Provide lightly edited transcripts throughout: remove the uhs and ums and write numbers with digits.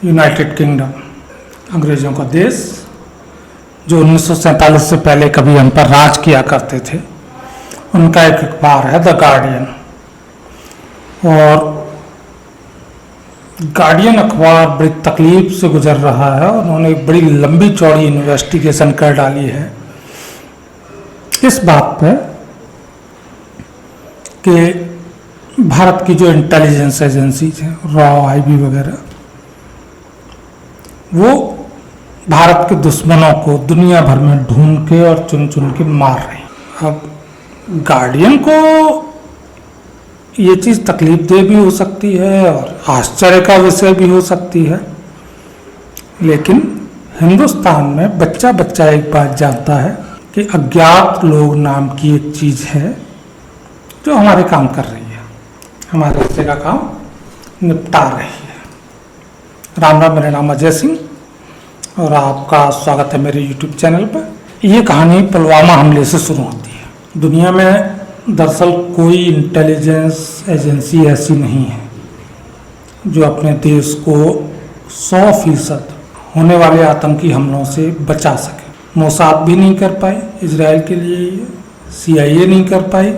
United kingdom, अंग्रेज़ों का देश, जो 1947 से पहले कभी हम पर राज किया करते थे। उनका एक अखबार है द गार्डियन, और गार्डियन अखबार बड़ी तकलीफ से गुजर रहा है। उन्होंने एक बड़ी लंबी चौड़ी इन्वेस्टिगेशन कर डाली है इस बात पे कि भारत की जो इंटेलिजेंस एजेंसीज हैं, रॉ, आईबी वगैरह, वो भारत के दुश्मनों को दुनिया भर में ढूंढ के और चुन चुन के मार रही हैं। अब गार्डियन को ये चीज़ तकलीफ दे भी हो सकती है और आश्चर्य का विषय भी हो सकती है, लेकिन हिंदुस्तान में बच्चा बच्चा एक बात जानता है कि अज्ञात लोग नाम की एक चीज़ है जो हमारे काम कर रही है, हमारे हिस्से का काम निपटा रही है। राम राम, मेरा नाम अजय सिंह और आपका स्वागत है मेरे YouTube चैनल पर। ये कहानी पुलवामा हमले से शुरू होती है। दुनिया में दरअसल कोई इंटेलिजेंस एजेंसी ऐसी नहीं है जो अपने देश को 100% होने वाले आतंकी हमलों से बचा सके। मोसाद भी नहीं कर पाई इजराइल के लिए, CIA नहीं कर पाई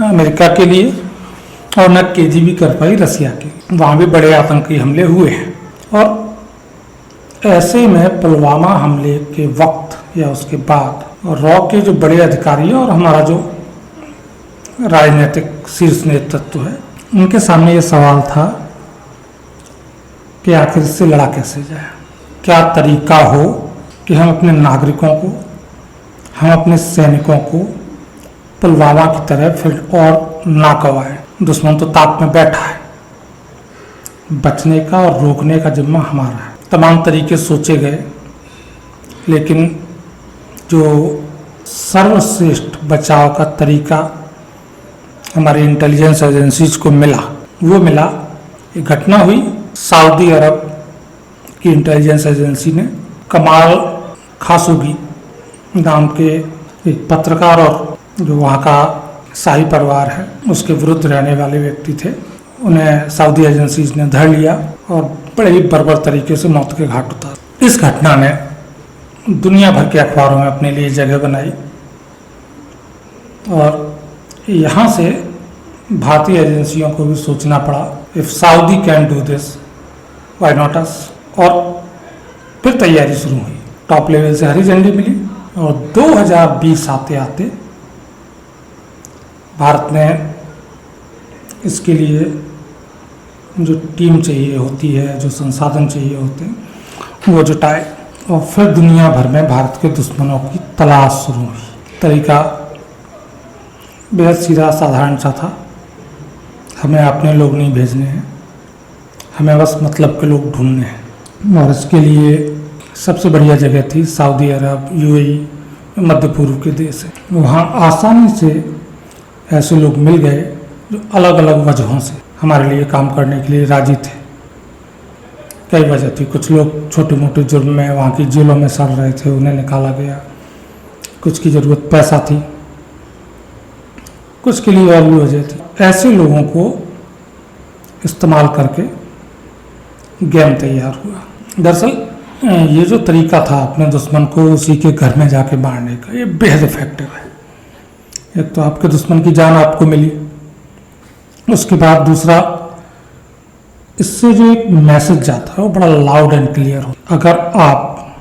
अमेरिका के लिए, और न KGB कर पाई रसिया के। वहाँ भी बड़े आतंकी हमले हुए हैं। और ऐसे में पुलवामा हमले के वक्त या उसके बाद रॉ के जो बड़े अधिकारी और हमारा जो राजनीतिक शीर्ष नेतृत्व है, उनके सामने ये सवाल था कि आखिर इससे लड़ा कैसे जाए, क्या तरीका हो कि हम अपने नागरिकों को, हम अपने सैनिकों को पुलवामा की तरह फिर और ना गवाएं। दुश्मन तो ताक में बैठा है, बचने का और रोकने का जिम्मा हमारा है। तमाम तरीके सोचे गए, लेकिन जो सर्वश्रेष्ठ बचाव का तरीका हमारी इंटेलिजेंस एजेंसीज को मिला, वो मिला, एक घटना हुई। सऊदी अरब की इंटेलिजेंस एजेंसी ने कमाल खाशोगी नाम के एक पत्रकार और जो वहाँ का शाही परिवार है उसके विरुद्ध रहने वाले व्यक्ति थे, उन्हें सऊदी एजेंसीज ने धर लिया और बड़े ही बर्बर तरीके से मौत के घाट उतारा। इस घटना ने दुनिया भर के अखबारों में अपने लिए जगह बनाई और यहाँ से भारतीय एजेंसियों को भी सोचना पड़ा, if Saudi can do this why not us. और फिर तैयारी शुरू हुई, टॉप लेवल से हरी झंडी मिली और 2020 आते आते भारत ने इसके लिए जो टीम चाहिए होती है, जो संसाधन चाहिए होते हैं, वो जुटाए और फिर दुनिया भर में भारत के दुश्मनों की तलाश शुरू हुई। तरीका बेहद सीधा साधारण सा था, हमें अपने लोग नहीं भेजने हैं, हमें बस मतलब के लोग ढूंढने हैं। और इसके लिए सबसे बढ़िया जगह थी सऊदी अरब, UAE, मध्य पूर्व के देश है। वहाँ आसानी से ऐसे लोग मिल गए जो अलग अलग वजहों से हमारे लिए काम करने के लिए राजी थे। कई वजह थी, कुछ लोग छोटे मोटे जुर्म में वहाँ की जेलों में सड़ रहे थे, उन्हें निकाला गया। कुछ की ज़रूरत पैसा थी, कुछ के लिए और भी वजह थी। ऐसे लोगों को इस्तेमाल करके गेम तैयार हुआ। दरअसल ये जो तरीका था अपने दुश्मन को उसी के घर में जाके मारने का, ये बेहद इफेक्टिव है। एक तो आपके दुश्मन की जान आपको मिली, उसके बाद दूसरा इससे जो एक मैसेज जाता है वो बड़ा लाउड एंड क्लियर हो। अगर आप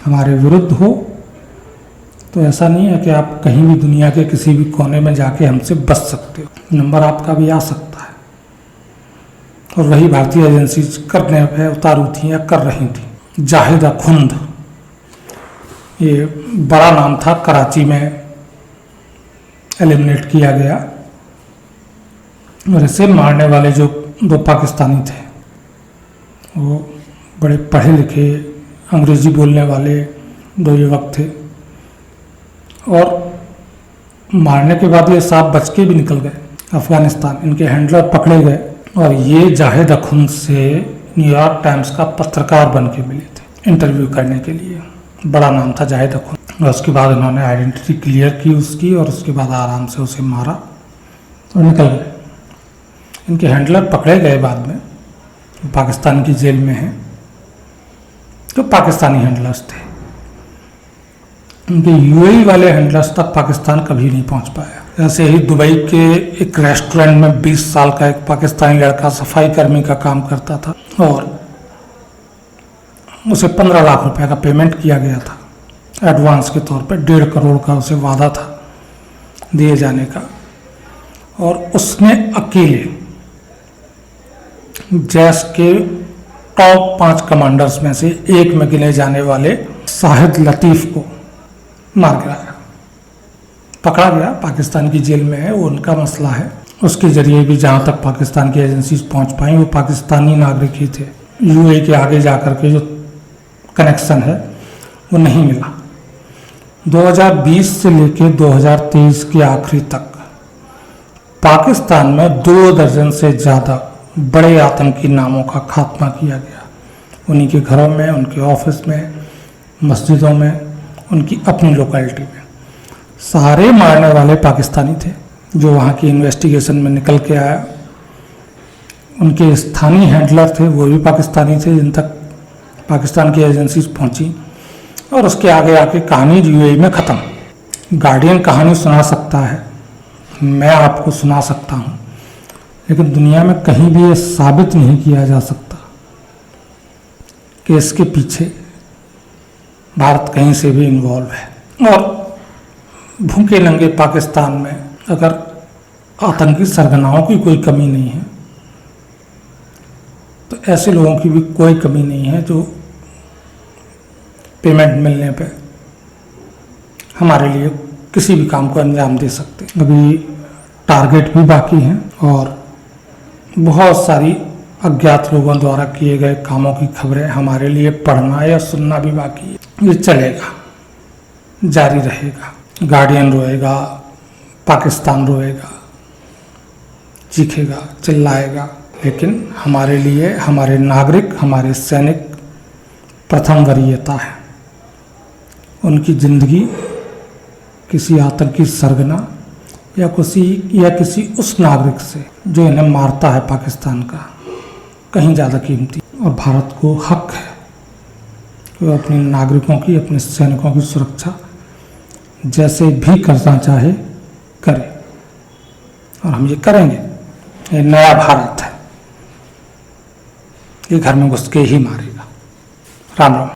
हमारे विरुद्ध हो तो ऐसा नहीं है कि आप कहीं भी दुनिया के किसी भी कोने में जाके हमसे बच सकते हो, नंबर आपका भी आ सकता है। और वही भारतीय एजेंसी करने पे उतारू थी या कर रही थी। जाहिदा खुंद, ये बड़ा नाम था, कराची में एलिमिनेट किया गया और इसे मारने वाले जो 2 पाकिस्तानी थे, वो बड़े पढ़े लिखे अंग्रेजी बोलने वाले 2 युवक थे। और मारने के बाद ये साहब बच के भी निकल गए अफगानिस्तान, इनके हैंडलर पकड़े गए और ये जाहिद अखुंद से न्यूयॉर्क टाइम्स का पत्रकार बन के मिले थे इंटरव्यू करने के लिए। बड़ा नाम था जाहिद अखुंद। और उसके बाद उन्होंने आइडेंटिटी क्लियर की उसकी, और उसके बाद आराम से उसे मारा और निकल गए। इनके हैंडलर पकड़े गए बाद में, पाकिस्तान की जेल में हैं। जो पाकिस्तानी हैंडलर्स थे। उनके यूएई वाले हैंडलर्स तक पाकिस्तान कभी नहीं पहुंच पाया। ऐसे ही दुबई के एक रेस्टोरेंट में 20 साल का एक पाकिस्तानी लड़का सफाई कर्मी का काम करता था और उसे 15 लाख रुपए का पेमेंट किया गया था एडवांस के तौर पे। 1.5 करोड़ का उसे वादा था दिए जाने का, और उसने अकेले जैश के टॉप 5 कमांडर्स में से एक में गिने जाने वाले शाहिद लतीफ़ को मार गिराया। पकड़ा गया, पाकिस्तान की जेल में है, वो उनका मसला है। उसके जरिए भी जहाँ तक पाकिस्तान की एजेंसीज पहुँच पाई वो पाकिस्तानी नागरिक ही थे। यूएई के आगे जाकर के जो कनेक्शन है वो नहीं मिला। 2020 से लेकर 2023 के आखिरी तक पाकिस्तान में 2 दर्जन से ज़्यादा बड़े आतंकी नामों का खात्मा किया गया। उन्हीं के घरों में, उनके ऑफिस में, मस्जिदों में, उनकी अपनी लोकेलिटी में। सारे मारने वाले पाकिस्तानी थे। जो वहाँ की इन्वेस्टिगेशन में निकल के आया, उनके स्थानीय हैंडलर थे, वो भी पाकिस्तानी थे, जिन तक पाकिस्तान की एजेंसीज पहुँची। और उसके आगे आके कहानी यूएई में ख़त्म। गार्डियन कहानी सुना सकता है, मैं आपको सुना सकता हूँ, लेकिन दुनिया में कहीं भी ये साबित नहीं किया जा सकता कि इसके पीछे भारत कहीं से भी इन्वॉल्व है। और भूखे नंगे पाकिस्तान में अगर आतंकी सरगनाओं की कोई कमी नहीं है तो ऐसे लोगों की भी कोई कमी नहीं है जो पेमेंट मिलने पे हमारे लिए किसी भी काम को अंजाम दे सकते। अभी टारगेट भी बाकी हैं और बहुत सारी अज्ञात लोगों द्वारा किए गए कामों की खबरें हमारे लिए पढ़ना या सुनना भी बाकी है। ये चलेगा, जारी रहेगा। गार्डियन रोएगा, पाकिस्तान रोएगा, चीखेगा, चिल्लाएगा, लेकिन हमारे लिए हमारे नागरिक, हमारे सैनिक प्रथम वरीयता है। उनकी जिंदगी किसी आतंकी सरगना या किसी उस नागरिक से जो इन्हें मारता है पाकिस्तान का कहीं ज़्यादा कीमती। और भारत को हक है कि वो अपने नागरिकों की, अपने सैनिकों की सुरक्षा जैसे भी करना चाहे करे, और हम ये करेंगे। ये नया भारत है, ये घर में घुस के ही मारेगा। राम राम।